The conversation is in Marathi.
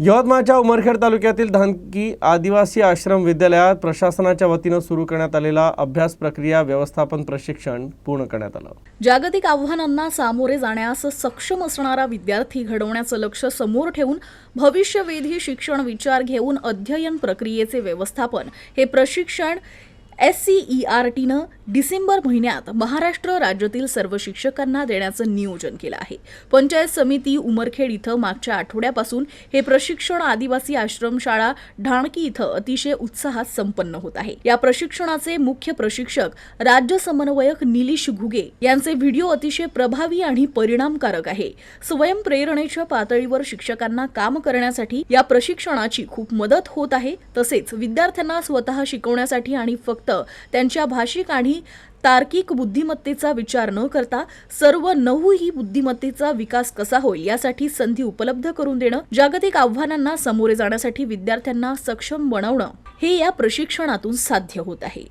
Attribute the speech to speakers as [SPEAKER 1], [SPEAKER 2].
[SPEAKER 1] यवतमाळच्या उमरखेड तालुक्यातील धानकी आदिवासी आश्रम विद्यालयात प्रशासनाच्या वतीने सुरू करण्यात आलेला अभ्यास प्रक्रिया व्यवस्थापन प्रशिक्षण पूर्ण करण्यात आलं।
[SPEAKER 2] जागतिक आव्हानांना सामोरे जाण्यास सक्षम असणारा विद्यार्थी घडवण्याचं लक्ष समोर ठेवून भविष्यवेधी शिक्षण विचार घेऊन अध्ययन प्रक्रियेचे व्यवस्थापन हे प्रशिक्षण SCERTनं डिसेंबर महिन्यात महाराष्ट्र राज्यातील सर्व शिक्षकांना देण्याचं नियोजन केलं आहे। पंचायत समिती उमरखेड इथं मागच्या आठवड्यापासून हे प्रशिक्षण आदिवासी आश्रमशाळा ढाणकी इथं अतिशय उत्साहात संपन्न होत आहे। या प्रशिक्षणाचे मुख्य प्रशिक्षक राज्य समन्वयक निलेश घुगे यांचे व्हिडिओ अतिशय प्रभावी आणि परिणामकारक आहे। स्वयंप्रेरणेच्या पातळीवर शिक्षकांना काम करण्यासाठी या प्रशिक्षणाची खूप मदत होत आहे। तसेच विद्यार्थ्यांना स्वतः शिकवण्यासाठी आणि फक्त त्यांच्या भाषिक आणि तार्किक बुद्धिमत्तेचा विचार न करता सर्व 9ही बुद्धिमत्तेचा विकास कसा होईल यासाठी संधी उपलब्ध करून देणं, जागतिक आव्हानांना सामोरे जाण्यासाठी विद्यार्थ्यांना सक्षम बनवणं हे या प्रशिक्षणातून साध्य होत आहे।